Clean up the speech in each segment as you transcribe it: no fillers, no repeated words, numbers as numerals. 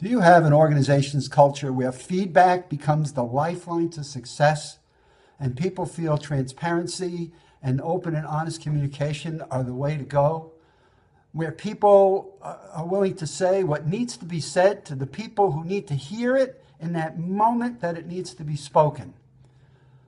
Do you have an organization's culture where feedback becomes the lifeline to success and people feel transparency and open and honest communication are the way to go? Where people are willing to say what needs to be said to the people who need to hear it in that moment that it needs to be spoken?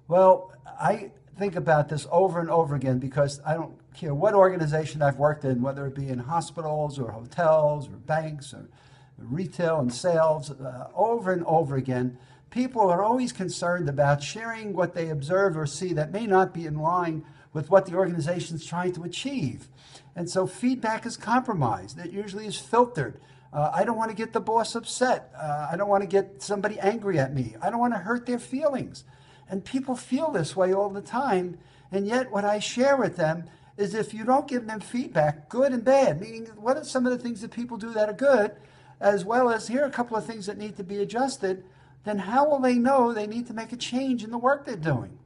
Well, I think about this over and over again because I don't care what organization I've worked in, whether it be in hospitals or hotels or banks or retail and sales, over and over again, people are always concerned about sharing what they observe or see that may not be in line with what the organization is trying to achieve. And so feedback is compromised. It usually is filtered. I don't want to get the boss upset. I don't want to get somebody angry at me. I don't want to hurt their feelings. And people feel this way all the time. And yet what I share with them is if you don't give them feedback, good and bad, meaning what are some of the things that people do that are good, as well as here are a couple of things that need to be adjusted, then how will they know they need to make a change in the work they're doing?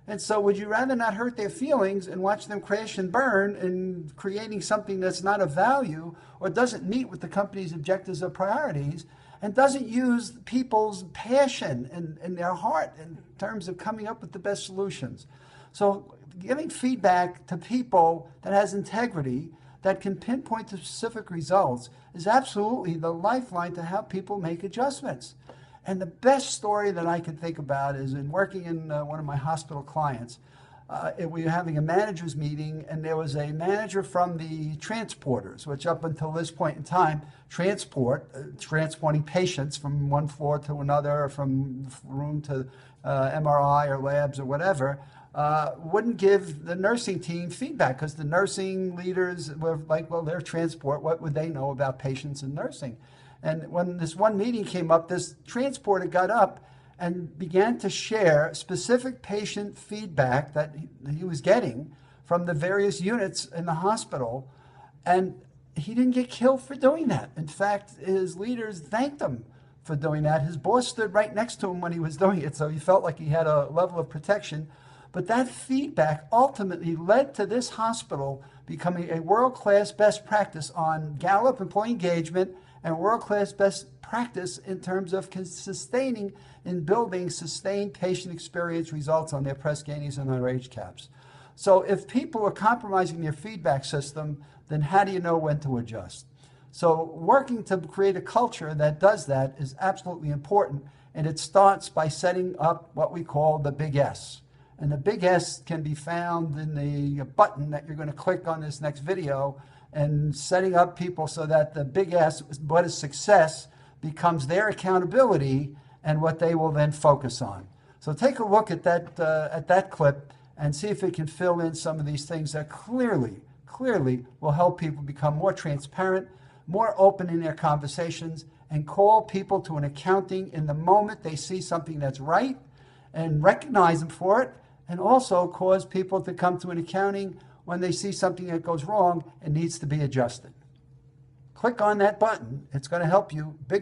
And so would you rather not hurt their feelings and watch them crash and burn in creating something that's not of value or doesn't meet with the company's objectives or priorities and doesn't use people's passion and their heart in terms of coming up with the best solutions? So giving feedback to people that has integrity, that can pinpoint to specific results, is absolutely the lifeline to help people make adjustments. And the best story that I can think about is in working in one of my hospital clients. We were having a manager's meeting, and there was a manager from the transporters, which up until this point in time, transporting patients from one floor to another, or from room to MRI or labs or whatever, wouldn't give the nursing team feedback because the nursing leaders were like, well, they're transport. What would they know about patients and nursing? And when this one meeting came up, this transporter got up and began to share specific patient feedback that he was getting from the various units in the hospital. And he didn't get killed for doing that. In fact, his leaders thanked him for doing that. His boss stood right next to him when he was doing it, so he felt like he had a level of protection. But that feedback ultimately led to this hospital becoming a world-class best practice on Gallup employee engagement and world-class best practice in terms of sustaining and building sustained patient experience results on their press gainies and their age caps. So if people are compromising their feedback system, then how do you know when to adjust? So working to create a culture that does that is absolutely important, and it starts by setting up what we call the big S. And the big S can be found in the button that you're going to click on this next video, and setting up people so that the big S, what is success, becomes their accountability and what they will then focus on. So take a look at that clip and see if it can fill in some of these things that clearly will help people become more transparent, more open in their conversations, and call people to an accounting in the moment they see something that's right and recognize them for it, and also cause people to come to an accounting when they see something that goes wrong and needs to be adjusted. Click on that button. It's going to help you big